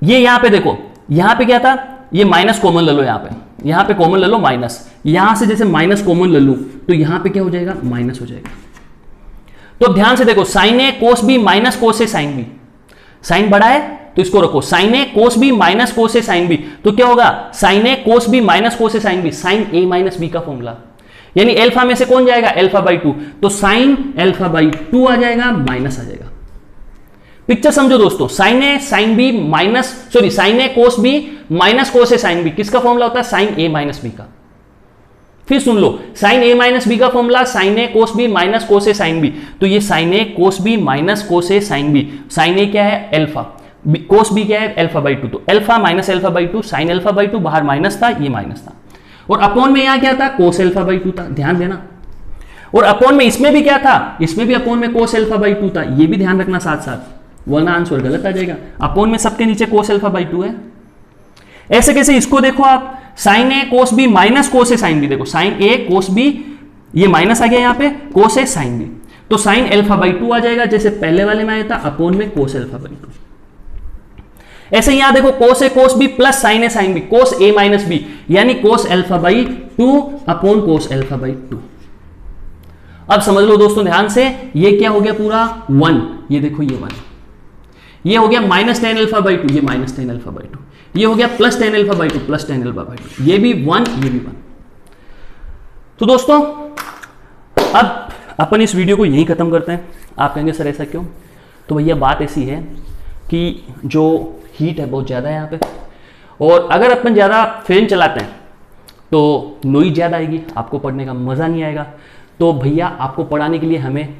ये यहां पे देखो, यहां पे क्या था, ये माइनस कॉमन ले लो, यहाँ पे कॉमन ले लो माइनस, यहां से जैसे माइनस कॉमन ले लो तो यहां पे क्या हो जाएगा, माइनस हो जाएगा। तो ध्यान से देखो, sign A cos B minus cos A sine B, sign बड़ा है तो इसको रखो, sign A cos B minus cos A sine B, तो क्या होगा, sign A cos B minus cos A sine B, sine A minus B का फॉर्मूला, यानी एल्फा में से कौन जाएगा, एल्फा बाई 2, तो साइन एल्फा बाई 2 आ जाएगा, माइनस आ जाएगा। पिक्चर समझो दोस्तों, sine A sine B minus, sorry sine A cos B minus cos A sine B, किसका फॉर्मूला होता है, साइन ए माइनस बी का। फिर सुन लो, साइन ए माइनस बी का formula sine A cos B minus cos A sine B, तो ये sine A cos B minus cos A sine B, sine A क्या है, एल्फा, कोस बी क्या है, एल्फा बाई 2, तो alpha minus alpha by 2, sine alpha by 2, बाहर माइनस था, ये माइनस था, और अपॉन में यहां क्या था, कोस एल्फा बाई 2 था, ध्यान देना। और अपॉन में इसमें भी क्या था, इसमें भी अपॉन में कोस एल्फा बाई 2 था, ये भी ध्यान रखना साथ साथ, वरना आंसर गलत आ जाएगा। अपॉन में सबके नीचे कोस एल्फा बाई 2 है। ऐसे कैसे, इसको देखो आप, sign A cos B minus cos A sine B, देखो साइन ए कोस बी, ये माइनस आ गया यहाँ पे, कोस ए साइन बी, तो साइन एल्फा बाई 2 आ जाएगा, जैसे पहले वाले में आया था, अपॉन में कोस एल्फा बाई 2। ऐसे यहां देखो, कोस ए cos B plus sign A sine B, cos A minus B, यानी कोस alpha by 2 upon cos alpha by 2। अब समझ लो दोस्तों ध्यान से, ये क्या हो गया पूरा 1, ये देखो ये 1, ये हो गया माइनस टेन एल्फा बाई 2, ये माइनस टेन एल्फा बाई 2, ये हो गया plus tan alpha by 2, plus tan alpha by 2, ये भी 1, ये भी 1। तो दोस्तों अब अपन इस वीडियो को यहीं खत्म करते हैं। आप कहेंगे सर ऐसा क्यों, तो भैया बात ऐसी है कि जो हीट है बहुत ज़्यादा है यहाँ पे, और अगर अपन ज़्यादा फैन चलाते हैं तो नॉइज ज़्यादा आएगी, आपको पढ़ने का मज़ा नहीं आएगा। तो भैया आपको पढ़ाने के लिए हमें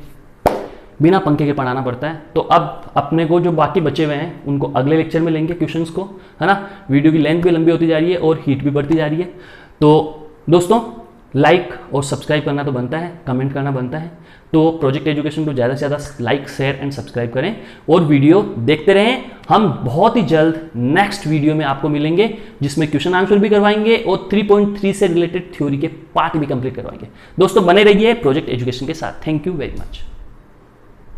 बिना पंखे के पढ़ाना पड़ता है। तो अब अपने को जो बाकी बचे हुए हैं उनको अगले लेक्चर में लेंगे क्वेश्चंस को, है ना। वीडियो की लेंथ भी लंबी होती जा रही है और हीट भी बढ़ती जा रही है। तो दोस्तों लाइक और सब्सक्राइब करना तो बनता है, कमेंट करना बनता है। तो प्रोजेक्ट एजुकेशन को ज़्यादा से ज़्यादा लाइक शेयर एंड सब्सक्राइब करें और वीडियो देखते रहें। हम बहुत ही जल्द नेक्स्ट वीडियो में आपको मिलेंगे जिसमें क्वेश्चन आंसर भी करवाएंगे और 3.3 से रिलेटेड थ्योरी के पार्ट भी कंप्लीट करवाएंगे। दोस्तों बने रहिए प्रोजेक्ट एजुकेशन के साथ। Thank you very much.